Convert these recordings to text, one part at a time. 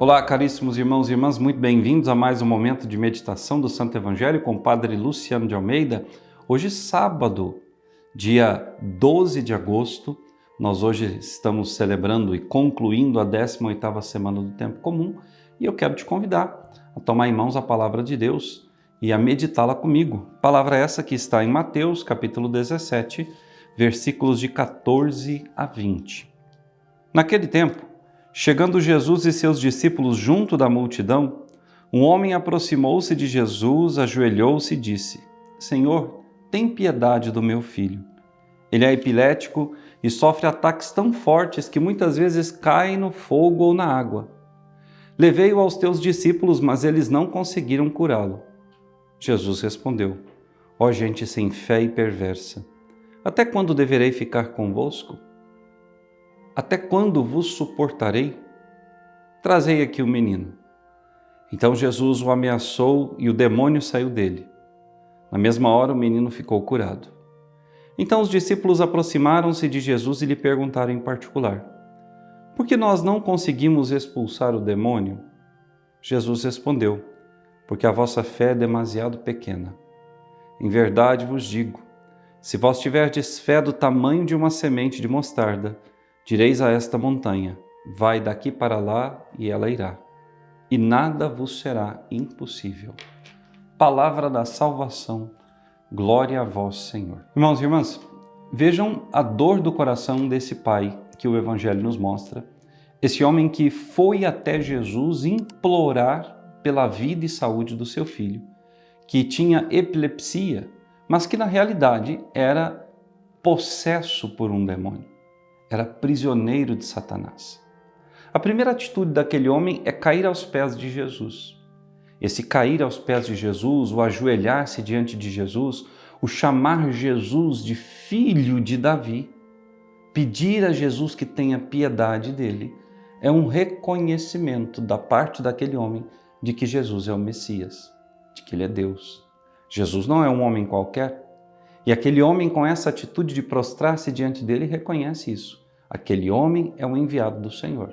Olá, caríssimos irmãos e irmãs, muito bem-vindos a mais um momento de meditação do Santo Evangelho com o Padre Luciano de Almeida. Hoje, sábado, dia 12 de agosto, nós hoje estamos celebrando e concluindo a 18ª semana do Tempo Comum e eu quero te convidar a tomar em mãos a Palavra de Deus e a meditá-la comigo. Palavra essa que está em Mateus, capítulo 17, versículos de 14 a 20. Naquele tempo, chegando Jesus e seus discípulos junto da multidão, um homem aproximou-se de Jesus, ajoelhou-se e disse: Senhor, tem piedade do meu filho. Ele é epilético e sofre ataques tão fortes que muitas vezes cai no fogo ou na água. Levei-o aos teus discípulos, mas eles não conseguiram curá-lo. Jesus respondeu: Ó gente sem fé e perversa, até quando deverei ficar convosco? Até quando vos suportarei? Trazei aqui o menino. Então Jesus o ameaçou e o demônio saiu dele. Na mesma hora o menino ficou curado. Então os discípulos aproximaram-se de Jesus e lhe perguntaram em particular: Por que nós não conseguimos expulsar o demônio? Jesus respondeu: Porque a vossa fé é demasiado pequena. Em verdade vos digo, se vós tiverdes fé do tamanho de uma semente de mostarda, direis a esta montanha: vai daqui para lá, e ela irá, e nada vos será impossível. Palavra da salvação, glória a vós, Senhor. Irmãos e irmãs, vejam a dor do coração desse pai que o Evangelho nos mostra, esse homem que foi até Jesus implorar pela vida e saúde do seu filho, que tinha epilepsia, mas que na realidade era possesso por um demônio. Era prisioneiro de Satanás. A primeira atitude daquele homem é cair aos pés de Jesus. Esse cair aos pés de Jesus, o ajoelhar-se diante de Jesus, o chamar Jesus de filho de Davi, pedir a Jesus que tenha piedade dele, é um reconhecimento da parte daquele homem de que Jesus é o Messias, de que ele é Deus. Jesus não é um homem qualquer. E aquele homem, com essa atitude de prostrar-se diante dele, reconhece isso. Aquele homem é um enviado do Senhor.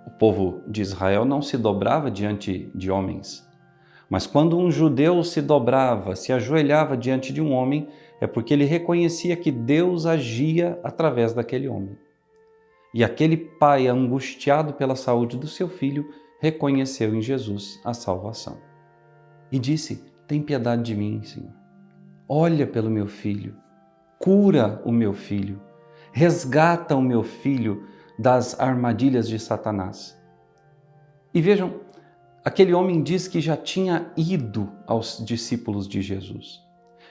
O povo de Israel não se dobrava diante de homens. Mas quando um judeu se dobrava, se ajoelhava diante de um homem, é porque ele reconhecia que Deus agia através daquele homem. E aquele pai, angustiado pela saúde do seu filho, reconheceu em Jesus a salvação. E disse: Tem piedade de mim, Senhor. Olha pelo meu filho, cura o meu filho, resgata o meu filho das armadilhas de Satanás. E vejam, aquele homem diz que já tinha ido aos discípulos de Jesus.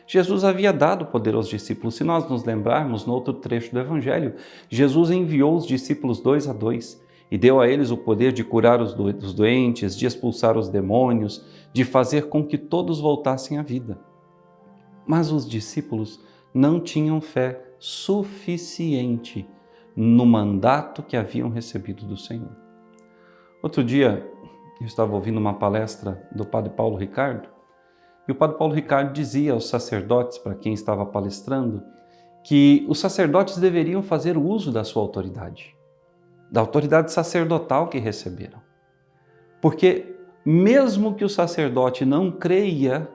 Jesus havia dado poder aos discípulos. Se nós nos lembrarmos, no outro trecho do Evangelho, Jesus enviou os discípulos 2 a 2 e deu a eles o poder de curar os doentes, de expulsar os demônios, de fazer com que todos voltassem à vida. Mas os discípulos não tinham fé suficiente no mandato que haviam recebido do Senhor. Outro dia, eu estava ouvindo uma palestra do Padre Paulo Ricardo, e o Padre Paulo Ricardo dizia aos sacerdotes, para quem estava palestrando, que os sacerdotes deveriam fazer uso da sua autoridade, da autoridade sacerdotal que receberam. Porque mesmo que o sacerdote não creia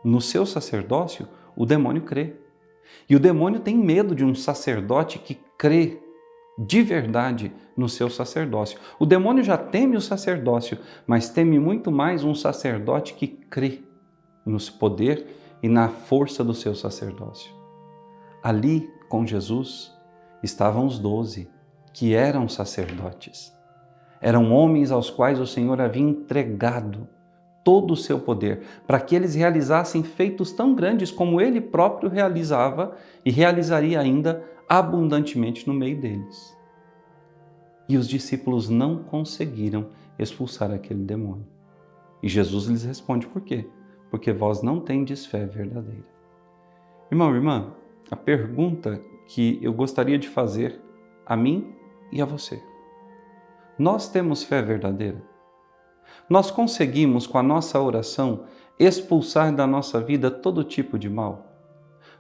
no seu sacerdócio, o demônio crê. E o demônio tem medo de um sacerdote que crê de verdade no seu sacerdócio. O demônio já teme o sacerdócio, mas teme muito mais um sacerdote que crê no poder e na força do seu sacerdócio. Ali, com Jesus, estavam os 12, que eram sacerdotes. Eram homens aos quais o Senhor havia entregado todo o seu poder, para que eles realizassem feitos tão grandes como ele próprio realizava e realizaria ainda abundantemente no meio deles. E os discípulos não conseguiram expulsar aquele demônio. E Jesus lhes responde: por quê? Porque vós não tendes fé verdadeira. Irmão, irmã, a pergunta que eu gostaria de fazer a mim e a você: nós temos fé verdadeira? Nós conseguimos, com a nossa oração, expulsar da nossa vida todo tipo de mal?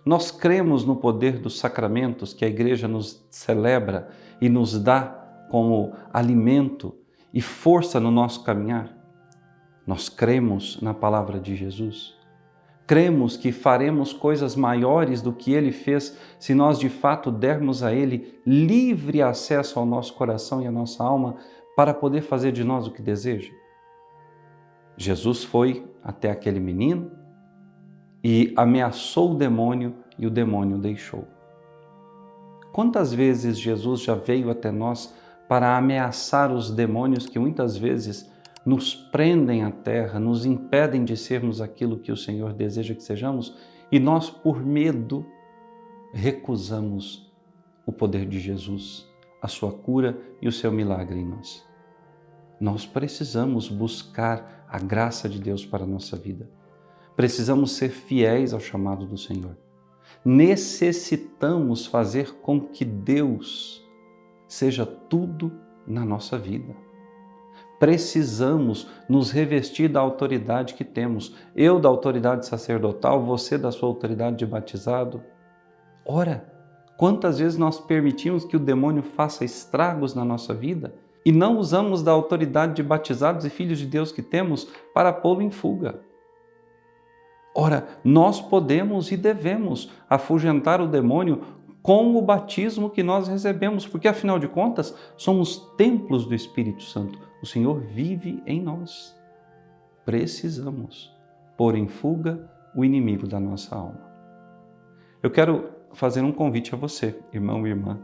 Nós cremos no poder dos sacramentos que a Igreja nos celebra e nos dá como alimento e força no nosso caminhar? Nós cremos na palavra de Jesus. Cremos que faremos coisas maiores do que Ele fez se nós de fato dermos a Ele livre acesso ao nosso coração e à nossa alma para poder fazer de nós o que deseja. Jesus foi até aquele menino e ameaçou o demônio e o demônio deixou. Quantas vezes Jesus já veio até nós para ameaçar os demônios que muitas vezes nos prendem à terra, nos impedem de sermos aquilo que o Senhor deseja que sejamos, e nós, por medo, recusamos o poder de Jesus, a sua cura e o seu milagre em nós. Nós precisamos buscar a graça de Deus para a nossa vida. Precisamos ser fiéis ao chamado do Senhor. Necessitamos fazer com que Deus seja tudo na nossa vida. Precisamos nos revestir da autoridade que temos. Eu da autoridade sacerdotal, você da sua autoridade de batizado. Ora, quantas vezes nós permitimos que o demônio faça estragos na nossa vida e não usamos da autoridade de batizados e filhos de Deus que temos para pô-lo em fuga? Ora, nós podemos e devemos afugentar o demônio com o batismo que nós recebemos, porque afinal de contas somos templos do Espírito Santo. O Senhor vive em nós. Precisamos pôr em fuga o inimigo da nossa alma. Eu quero fazer um convite a você, irmão e irmã,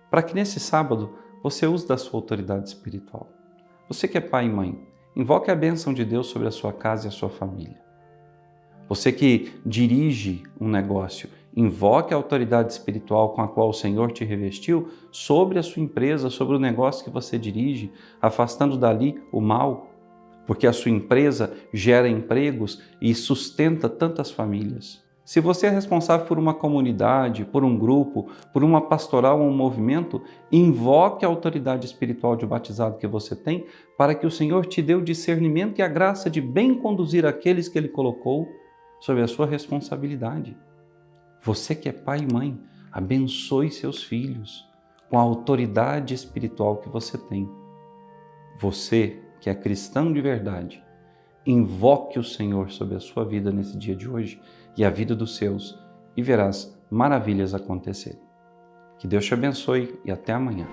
para que nesse sábado você use da sua autoridade espiritual. Você que é pai e mãe, invoque a bênção de Deus sobre a sua casa e a sua família. Você que dirige um negócio, invoque a autoridade espiritual com a qual o Senhor te revestiu sobre a sua empresa, sobre o negócio que você dirige, afastando dali o mal, porque a sua empresa gera empregos e sustenta tantas famílias. Se você é responsável por uma comunidade, por um grupo, por uma pastoral ou um movimento, invoque a autoridade espiritual de batizado que você tem para que o Senhor te dê o discernimento e a graça de bem conduzir aqueles que Ele colocou sob a sua responsabilidade. Você que é pai e mãe, abençoe seus filhos com a autoridade espiritual que você tem. Você que é cristão de verdade, invoque o Senhor sobre a sua vida nesse dia de hoje e a vida dos seus e verás maravilhas acontecerem. Que Deus te abençoe e até amanhã.